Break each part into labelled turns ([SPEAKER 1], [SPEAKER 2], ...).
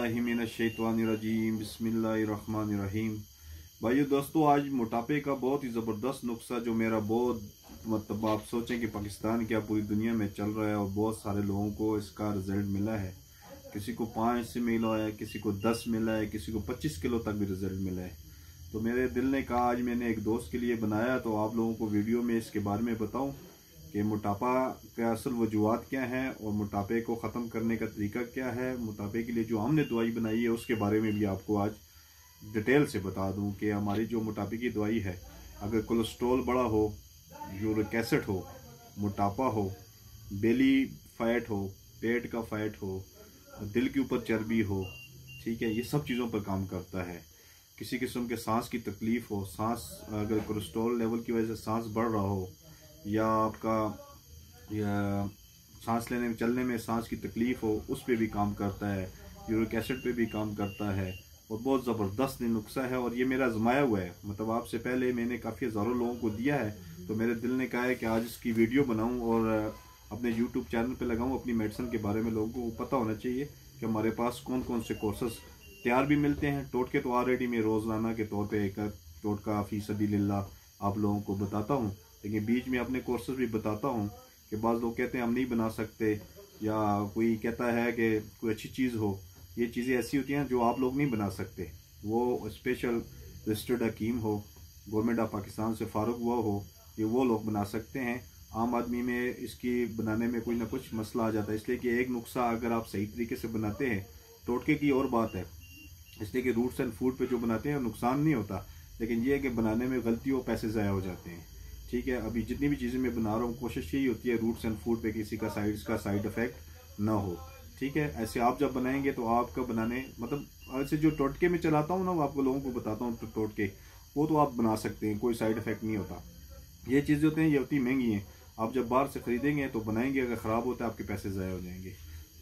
[SPEAKER 1] बिस्मिल्लाहिमिनश्शैतानिर्रजीम बिस्मिल्लाहिर्रहमानिर्रहीम। भाइयों दोस्तों, आज मोटापे का बहुत ही ज़बरदस्त नुस्खा जो मेरा बहुत मतलब आप सोचें कि पाकिस्तान क्या पूरी दुनिया में चल रहा है और बहुत सारे लोगों को इसका रिज़ल्ट मिला है। किसी को 5 से मिला है, किसी को 10 मिला है, किसी को 25 किलो तक भी रिज़ल्ट मिला है। तो मेरे दिल ने कहा आज मैंने एक दोस्त के लिए बनाया तो आप लोगों को वीडियो में इसके बारे में बताऊं कि मोटापा का असल वजूहात क्या है और मोटापे को ख़त्म करने का तरीका क्या है। मोटापे के लिए जो हमने दवाई बनाई है उसके बारे में भी आपको आज डिटेल से बता दूं कि हमारी जो मोटापे की दवाई है, अगर कोलेस्ट्रॉल बड़ा हो, यूरिक एसिड हो, मोटापा हो, बेली फैट हो, पेट का फैट हो, दिल के ऊपर चर्बी हो, ठीक है, ये सब चीज़ों पर काम करता है। किसी किस्म के सांस की तकलीफ़ हो, सांस अगर कोलेस्ट्रॉल लेवल की वजह से सांस बढ़ रहा हो या आपका या सांस लेने में चलने में सांस की तकलीफ़ हो, उस पर भी काम करता है। यूरिक एसिड पे भी काम करता है और बहुत ज़बरदस्त नुस्खा है और ये मेरा आजमाया हुआ है। मतलब आपसे पहले मैंने काफ़ी हज़ारों लोगों को दिया है, तो मेरे दिल ने कहा है कि आज इसकी वीडियो बनाऊं और अपने यूट्यूब चैनल पे लगाऊं। अपनी मेडिसिन के बारे में लोगों को पता होना चाहिए कि हमारे पास कौन कौन से कोर्सेस तैयार भी मिलते हैं। टोटके तो ऑलरेडी मैं रोज़ाना के तौर पर एक टोटका फ़ी सबिलिल्लाह आप लोगों को बताता हूँ, लेकिन बीच में अपने कोर्सेज भी बताता हूँ कि बाज़ लोग कहते हैं हम नहीं बना सकते, या कोई कहता है कि कोई अच्छी चीज़ हो। ये चीज़ें ऐसी होती हैं जो आप लोग नहीं बना सकते, वो स्पेशल रजिस्टर्ड हकीम हो, गवर्नमेंट ऑफ पाकिस्तान से फारुक हुआ हो, ये वो लोग बना सकते हैं। आम आदमी में इसकी बनाने में कोई ना कुछ मसला आ जाता है, इसलिए कि एक नुस्खा अगर आप सही तरीके से बनाते हैं, टोटके की और बात है, इसलिए कि रूट्स एंड फूड पे जो बनाते हैं नुकसान नहीं होता, लेकिन ये है कि बनाने में गलती हो, पैसे ज़ाया हो जाते हैं। ठीक है, अभी जितनी भी चीज़ें मैं बना रहा हूँ कोशिश यही होती है रूट्स एंड फूड पे किसी का साइड इफेक्ट ना हो। ठीक है, ऐसे आप जब बनाएंगे तो आपका बनाने मतलब ऐसे जो टोटके में चलाता हूँ ना, वो आपको लोगों को बताता हूँ तो टोटके वो तो आप बना सकते हैं, कोई साइड इफेक्ट नहीं होता। ये चीज़ें होती हैं, ये होती महंगी हैं। आप जब बाहर से ख़रीदेंगे तो बनाएंगे, अगर ख़राब होता है आपके पैसे ज़ाया हो जाएंगे।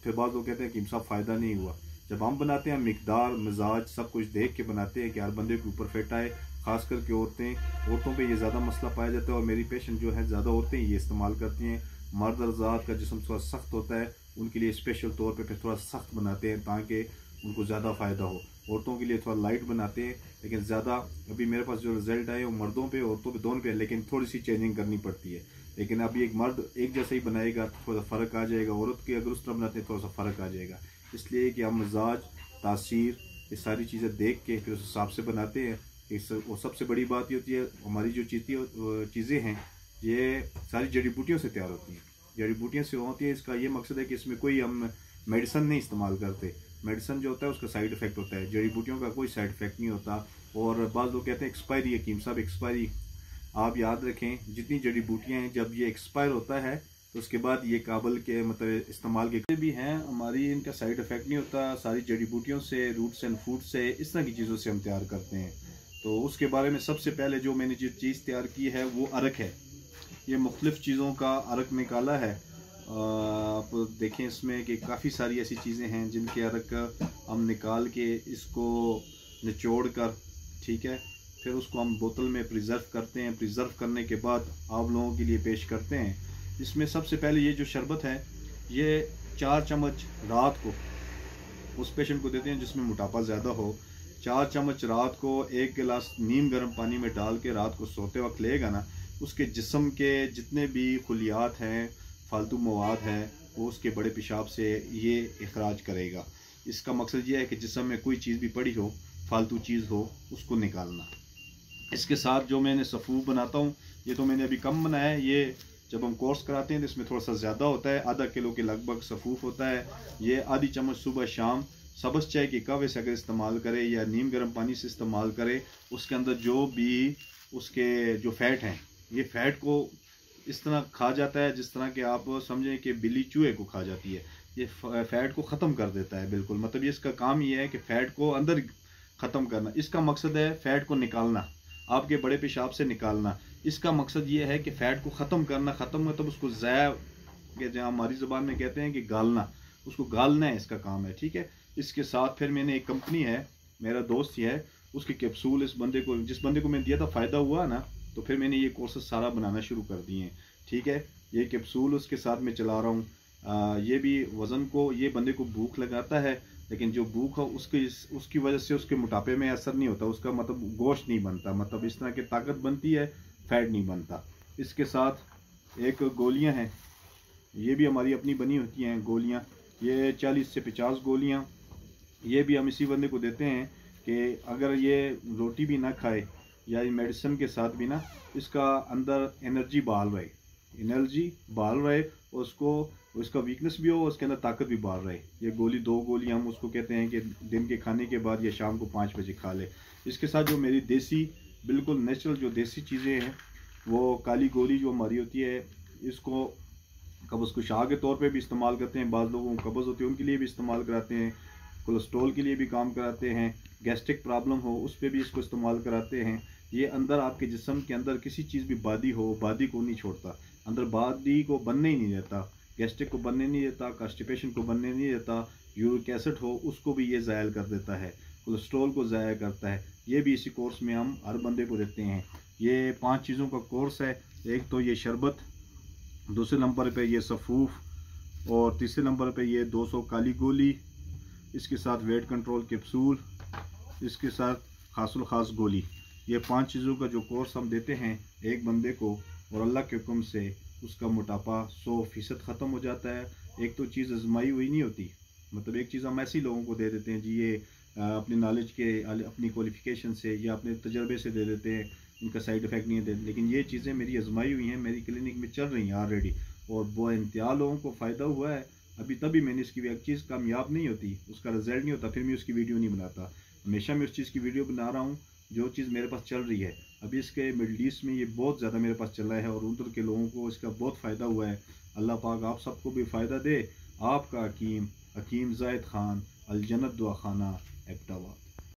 [SPEAKER 1] फिर बाद लोग कहते हैं कि साहब फ़ायदा नहीं हुआ। जब हम बनाते हैं मिकदार मिजाज सब कुछ देख के बनाते हैं कि हर बंदे के ऊपर फिट आए, खास करके औरतों पे ये ज़्यादा मसला पाया जाता है और मेरी पेशेंट जो है ज़्यादा औरतें ये इस्तेमाल करती हैं। मर्द हज़रात का जिस्म थोड़ा सख्त होता है, उनके लिए स्पेशल तौर पे फिर थोड़ा सख्त बनाते हैं ताकि उनको ज़्यादा फ़ायदा हो। औरतों के लिए थोड़ा लाइट बनाते हैं, लेकिन ज़्यादा अभी मेरे पास जो रिज़ल्ट आए वो मर्दों पे औरतों पे दोनों पे, लेकिन थोड़ी सी चेंजिंग करनी पड़ती है। लेकिन अभी एक मर्द एक जैसे ही बनाएगा तो थोड़ा सा फ़र्क आ जाएगा, औरत की अगर उस तरह बनाते हैं थोड़ा सा फ़र्क आ जाएगा। इसलिए कि हम मिजाज तासीर ये सारी चीज़ें देख के फिर उस हिसाब से बनाते हैं। और सबसे बड़ी बात ये होती है हमारी जो चीज़ें हैं ये सारी जड़ी बूटियों से तैयार होती हैं, जड़ी बूटियाँ से होती है। इसका ये मकसद है कि इसमें कोई हम मेडिसन नहीं इस्तेमाल करते। मेडिसन जो होता है उसका साइड इफेक्ट होता है, जड़ी बूटियों का कोई साइड इफेक्ट नहीं होता। और बाज़ लोग कहते हैं एक्सपायरी, हकीम साहब एक्सपायरी, आप याद रखें जितनी जड़ी बूटियाँ हैं जब ये एक्सपायर होता है तो उसके बाद ये काबल के मतलब इस्तेमाल के भी हैं हमारी, इनका साइड इफेक्ट नहीं होता। सारी जड़ी बूटियों से, रूट्स एंड फूड से, इस तरह की चीज़ों से हम तैयार करते हैं। तो उसके बारे में सबसे पहले जो मैंने जो चीज़ तैयार की है वो अरक है। ये मुख्तलिफ़ चीज़ों का अरक निकाला है। आप देखें इसमें कि काफ़ी सारी ऐसी चीज़ें हैं जिनके अरक हम निकाल के इसको निचोड़ कर, ठीक है, फिर उसको हम बोतल में प्रिज़र्व करते हैं। प्रिज़र्व करने के बाद आप लोगों के लिए पेश करते हैं। इसमें सबसे पहले ये जो शरबत है ये 4 चम्मच रात को उस पेशेंट को देते हैं जिसमें मोटापा ज़्यादा हो। 4 चम्मच रात को 1 गिलास नीम गर्म पानी में डाल के रात को सोते वक्त लेगा ना, उसके जिस्म के जितने भी खुलियात हैं, फालतू मवाद हैं, वो उसके बड़े पेशाब से ये इखराज करेगा। इसका मकसद ये है कि जिस्म में कोई चीज़ भी पड़ी हो, फालतू चीज़ हो, उसको निकालना। इसके साथ जो मैंने सफ़ूफ बनाता हूँ, ये तो मैंने अभी कम बनाया है, ये जब हम कोर्स कराते हैं तो इसमें थोड़ा सा ज़्यादा होता है, आधा किलो के लगभग सफ़ूफ होता है। ये आधी चम्मच सुबह शाम सब्ज़ चाय के कहवे से अगर इस्तेमाल करें या नीम गर्म पानी से इस्तेमाल करें, उसके अंदर जो भी उसके जो फ़ैट हैं, ये फ़ैट को इस तरह खा जाता है जिस तरह के आप समझें कि बिल्ली चूहे को खा जाती है। ये फ़ैट को ख़त्म कर देता है बिल्कुल। मतलब ये इसका काम ये है कि फ़ैट को अंदर ख़त्म करना। इसका मकसद है फ़ैट को निकालना, आपके बड़े पेशाब से निकालना। इसका मकसद ये है कि फ़ैट को ख़त्म करना। ख़त्म मतलब उसको ज़ाया के जहाँ हमारी ज़ुबान में कहते हैं कि गालना, उसको गालना है, इसका काम है। ठीक है, इसके साथ फिर मैंने एक कंपनी है, मेरा दोस्त ही है, उसके कैप्सूल इस बंदे को, जिस बंदे को मैं दिया था फ़ायदा हुआ ना, तो फिर मैंने ये कोर्सेज सारा बनाना शुरू कर दिए हैं। ठीक है, ये कैप्सूल उसके साथ मैं चला रहा हूँ। ये भी वज़न को, ये बंदे को भूख लगाता है लेकिन जो भूख है उसकी वजह से उसके मोटापे में असर नहीं होता, उसका मतलब गोश्त नहीं बनता, मतलब इस तरह की ताकत बनती है, फैट नहीं बनता। इसके साथ एक गोलियां हैं, ये भी हमारी अपनी बनी होती हैं गोलियां, ये 40 से 50 गोलियां, ये भी हम इसी बंदे को देते हैं कि अगर ये रोटी भी ना खाए या मेडिसिन के साथ भी ना इसका अंदर एनर्जी बहाल रहे, उसको उसका वीकनेस भी हो, उसके अंदर ताकत भी बहाल रहे। ये गोली 2 गोली हम उसको कहते हैं कि दिन के खाने के बाद या शाम को 5 बजे खा ले। इसके साथ जो मेरी देसी बिल्कुल नेचुरल जो देसी चीज़ें हैं, वो काली गोली जो हमारी होती है, इसको कब्ज़ कुशा के तौर पे भी इस्तेमाल करते हैं, बाज़ लोगों को कब्ज़ होती है उनके लिए भी इस्तेमाल कराते हैं, कोलेस्ट्रॉल के लिए भी काम कराते हैं, गैस्ट्रिक प्रॉब्लम हो उस पर भी इसको इस्तेमाल कराते हैं। ये अंदर आपके जिस्म के अंदर किसी चीज़ भी बादी हो, बादी को नहीं छोड़ता, अंदर बादी को बनने ही नहीं देता, गैस्ट्रिक को बनने नहीं देता, कॉन्स्टिपेशन को बनने नहीं देता, यूरिक एसिड हो उसको भी ये ज़ायल कर देता है, कोलेस्ट्रॉल को ज़ाया करता है। ये भी इसी कोर्स में हम हर बंदे को देते हैं। ये 5 चीज़ों का कोर्स है। एक तो ये शरबत, दूसरे नंबर पे ये सफ़ूफ, और तीसरे नंबर पे ये 200 काली गोली, इसके साथ वेट कंट्रोल कैप्सूल, इसके साथ खासुल खास गोली। ये 5 चीज़ों का जो कोर्स हम देते हैं एक बंदे को, और अल्लाह के हुक्म से उसका मोटापा 100% ख़त्म हो जाता है। एक तो चीज़ आजमाई हुई नहीं होती, मतलब एक चीज़ हम ऐसे ही लोगों को दे देते हैं जी, ये अपनी नॉलेज के, अपनी क्वालिफ़िकेशन से या अपने तजर्बे से दे देते हैं, इनका साइड इफ़ेक्ट नहीं है। लेकिन ये चीज़ें मेरी आजमाई हुई हैं, मेरी क्लिनिक में चल रही हैं ऑलरेडी, और वो इंतहा लोगों को फ़ायदा हुआ है। अभी तभी मैंने इसकी एक चीज़ कामयाब नहीं होती, उसका रिजल्ट नहीं होता, फिर मैं उसकी वीडियो नहीं बनाता। हमेशा मैं उस चीज़ की वीडियो बना रहा हूँ जो चीज़ मेरे पास चल रही है। अभी इसके मिडल ईस्ट में ये बहुत ज़्यादा मेरे पास चला है और उधर के लोगों को इसका बहुत फ़ायदा हुआ है। अल्लाह पाक आप सबको भी फ़ायदा दे। आपका हकीम ज़ाहिद खान, अल जन्नत दुआ खाना, एबटाबाद।